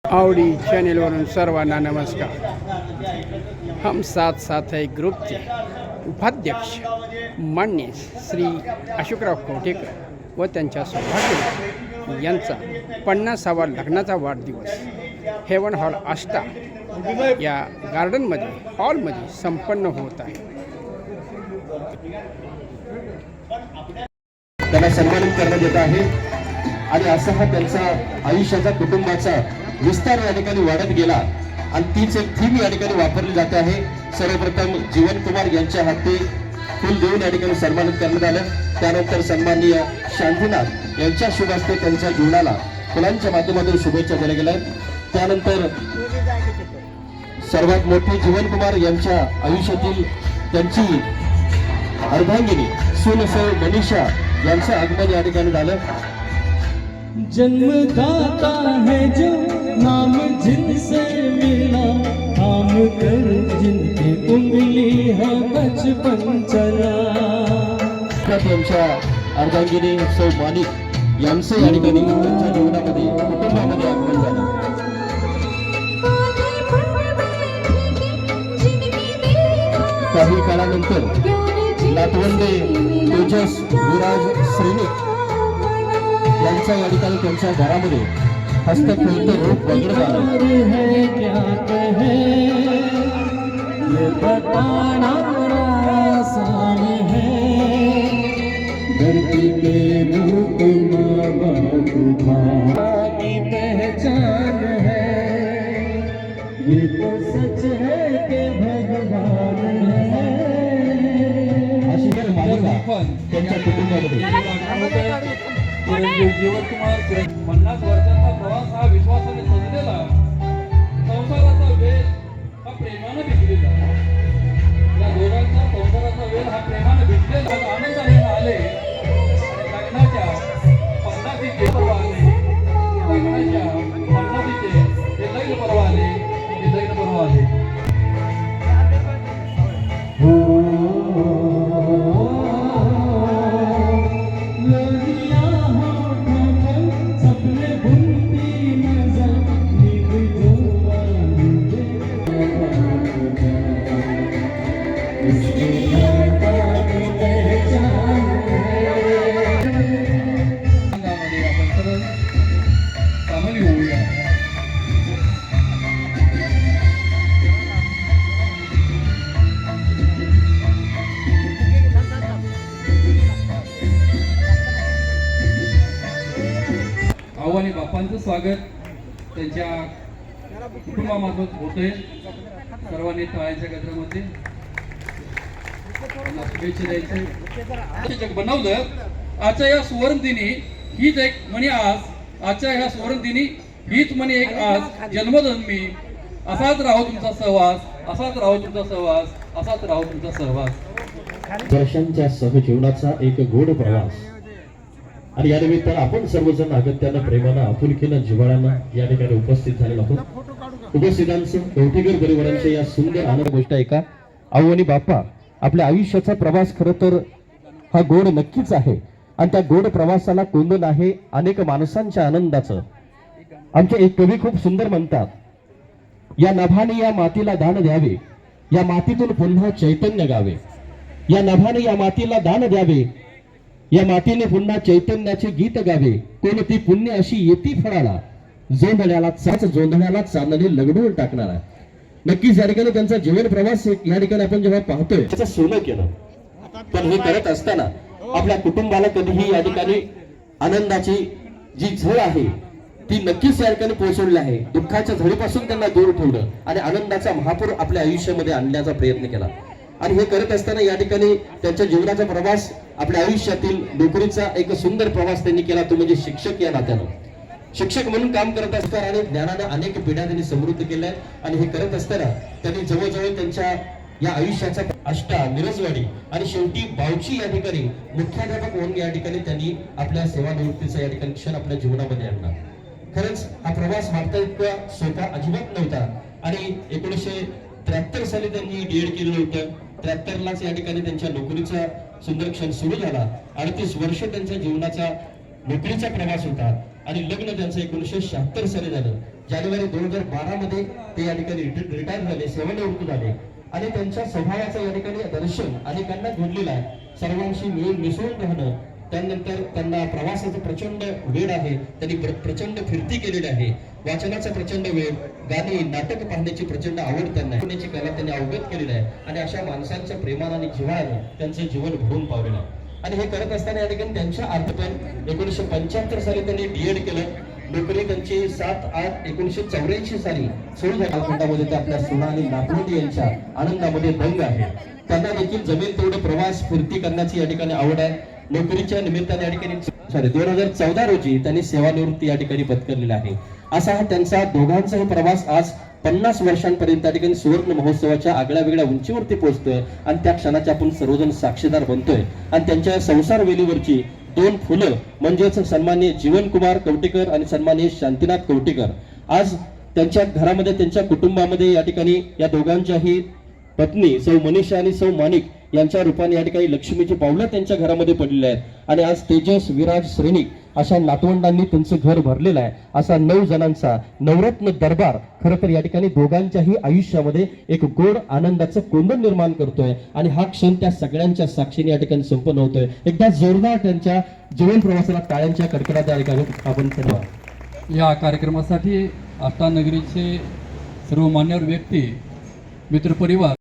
आवडी चॅनेलवरून सर्वांना नमस्कार। हम साथ साथ है ग्रुपचे उपाध्यक्ष मान्य श्री अशोकराव कोटेकर व त्यांच्या सौभाग्य यांचा 50वा लग्नाचा वाढदिवस हेवन हॉल आष्टा या गार्डनमध्ये हॉलमध्ये संपन्न होत आहे। त्यांना सन्मानित करण्यात येत आहे आणि असा हा त्यांचा आयुष्याचा कुटुंबाचा विस्तार या ठिकाणी वाढत गेला आणि तीच एक थीम या ठिकाणी वापरली जाते आहे। सर्वप्रथम जीवन कुमार यांच्या हाती फुल देऊन या ठिकाणी सन्मानित करण्यात आलं। त्यानंतर सन्माननीय शांतीनाथ यांच्या शुभ हस्ते त्यांच्या जीवनाला फुलांच्या माध्यमातून शुभेच्छा दिल्या गेल्या। त्यानंतर सर्वात मोठी जीवन कुमार यांच्या आयुष्यातील त्यांची अर्धांगिनी सुनसौ मनीषा यांचं आगमन या ठिकाणी झालं। जन्मदाता है जो नाम जिनसे मिला, थाम कर जिनकी उंगली है बचपन चला। त्यांच्या अर्धांगिनी सौ मानिक यांचं या ठिकाणी त्यांच्या जीवनामध्ये कुटुंबामध्ये आगमन झालं। काही काळानंतर नातवंडे तेजस विराज श्रीनिक यांचा या ठिकाणी त्यांच्या घरामध्ये हस्तखेळतं रूप वगैरे झालं। पहचान है ये तो सच है कि भगवान है। अशी जर मालिका त्यांच्या कुटुंबामध्ये जीवन कुमार 50 वर्षाचा प्रवास हा विश्वासाने सजलेला संसाराचा वेळ हा प्रेमाने भिजलेला। या दोघांचा संसाराचा वेळ हा प्रेमाने भिजलेला आनंदाने आले। लग्नाच्या 50चे पर्व आले, लग्नाच्या 50चे हे लग्न पर्व आले, हे लग्न पर्व आले। आव्हाने बाप्पांचं स्वागत त्यांच्या कुटुंबामार्फत होतंय। सर्वांनी टाळ्यांच्या गजरामध्ये शुभेच्छा द्यायचे। जग बनवलं आजच्या या सुवर्णदिनी हीच एक म्हणे आजच्या ह्या सुवर्णदिनी हीच म्हणे एक आज जन्मजन्मी असाच राहो तुमचा सहवास, असाच राहो तुमचा सहवास, असाच राहो तुमचा सहवास। वर्षांच्या सहजीवनाचा एक गोड प्रवास आणि या निमित्तानं आपण सर्वजण अगत्यानं प्रेमानं आपुलकीनं जिव्हाळ्यानं या ठिकाणी उपस्थित झालेलो आहोत। उपस्थितांचं कवठेकर परिवारांच्या या सुंदर आनंद गोष्ट आहे का आव्हानी बाप्पा आपल्या आयुष्याचा प्रवास खरं तर हा गोड नक्कीच आहे आणि त्या गोड प्रवासाला कोंदण आहे अनेक माणसांच्या आनंदाचं। आमचे एक कवी खूप सुंदर म्हणतात, या नभाने या मातीला दान द्यावे, या मातीतून पुन्हा चैतन्य गावे। या नभाने या मातीला दान द्यावे, या मातीने पुन्हा चैतन्याचे गीत गावे। कोणती पुण्य अशी येती फळाला, जोंधळ्याला चांदणे लगडून टाकणारा। नक्कीच या ठिकाणी त्यांचा जीवन प्रवास या ठिकाणी आपण जेव्हा पाहतोय त्याचं सोनं केलं, पण हे करत असताना आपल्या कुटुंबाला कधीही या ठिकाणी आनंदाची जी झळ आहे ती नक्कीच या ठिकाणी पोहोचवली आहे। दुःखाच्या झळीपासून त्यांना दूर ठेवलं आणि आनंदाचा महापूर आपल्या आयुष्यामध्ये आणण्याचा प्रयत्न केला आणि हे करत असताना या ठिकाणी त्यांच्या जीवनाचा प्रवास आपल्या आयुष्यातील नोकरीचा एक सुंदर प्रवास त्यांनी केला, तो म्हणजे शिक्षक या नात्यानं। शिक्षक म्हणून काम करत असताना आणि ज्ञानाने अनेक पिढ्या त्यांनी समृद्ध केल्या आणि हे करत असताना त्यांनी जवळजवळ त्यांच्या या आयुष्याचा आष्टा, मिरजवाडी आणि शेवटी बावची या ठिकाणी मुख्याध्यापक म्हणून या ठिकाणी त्यांनी आपल्या सेवानिवृत्तीचा या ठिकाणी क्षण आपल्या जीवनामध्ये आणला। खरंच हा प्रवास भारतात इतका सोपा अजिबात नव्हता आणि 1973 साली त्यांनी डीएड केलं होतं। 73लाच या ठिकाणी त्यांच्या नोकरीचा सुंदर क्षण सुरू झाला। 38 वर्ष त्यांच्या जीवनाचा नोकरीचा प्रवास होता आणि लग्न त्यांचं 1976 साली झालं। जानेवारी 2012 मध्ये ते या ठिकाणी रिटायर झाले, सेवानिवृत्त झाले आणि त्यांच्या स्वभावाचं या ठिकाणी दर्शन अनेकांना घडलेलं आहे. सर्वांशी मिळून मिसळून राहणं, त्यानंतर त्यांना प्रवासाचं प्रचंड वेळ आहे, त्यांनी प्रचंड फिरती केलेली आहे, वाचनाचा प्रचंड वेळ, गाणी नाटक पाहण्याची प्रचंड आवड त्यांना आहे, कला त्यांनी अवगत केलेली आहे आणि अशा माणसांच्या प्रेमाने आणि जिव्हाळ्याने त्यांचं जीवन भरून पावलेलं आहे. आणि हे करत असताना या ठिकाणी त्यांच्या अर्थपण 1975 साली त्यांनी डीएड केलं. नोकरी त्यांची 7/8/1984 साली सुरू झाली. कालखंडामध्ये ते आपल्या सुना आणि नातवंडी यांच्या आनंदामध्ये दंग आहे. त्यांना देखील जमेल तेवढे प्रवास फिरती करण्याची या ठिकाणी आवड आहे. नोकरीच्या निमित्ताने या ठिकाणी 2014 रोजी त्यांनी सेवानिवृत्ती या ठिकाणी पत्करलेला आहे. असा हा त्यांचा दोघांचाही प्रवास आज 50 वर्षांपर्यंत त्या ठिकाणी सुवर्ण महोत्सवाच्या आगळ्या वेगळ्या उंचीवरती पोहोचतोय आणि त्या क्षणाचे आपण सर्वजण साक्षीदार बनतोय. आणि त्यांच्या संसार वेलीवरची 2 फुलं म्हणजेच सन्माननीय जीवनकुमार कवटेकर आणि सन्माननीय शांतीनाथ कवटेकर आज त्यांच्या घरामध्ये, त्यांच्या कुटुंबामध्ये या ठिकाणी या दोघांच्याही पत्नी सौ मनीषा आणि सौ माणिक यांच्या रूपाने या ठिकाणी लक्ष्मीची पावलं त्यांच्या घरामध्ये पडलेली आहेत. आणि आज तेजस, विराज, श्रेणिक अशा नातवंडांनी त्यांचं घर भरलेलं आहे. असा 9 जणांचा नवरत्न दरबार खरं तर या ठिकाणी दोघांच्याही आयुष्यामध्ये एक गोड आनंदाचं कोंदण निर्माण करतोय. आणि हा क्षण त्या सगळ्यांच्या साक्षीने या ठिकाणी संपन्न होतोय. एकदा जोरदार त्यांच्या जीवन प्रवासाला टाळ्यांच्या कडकडाट या ठिकाणी आपण धन्यवाद. या कार्यक्रमासाठी आष्टा नगरीचे सर्व मान्यवर व्यक्ती, मित्रपरिवार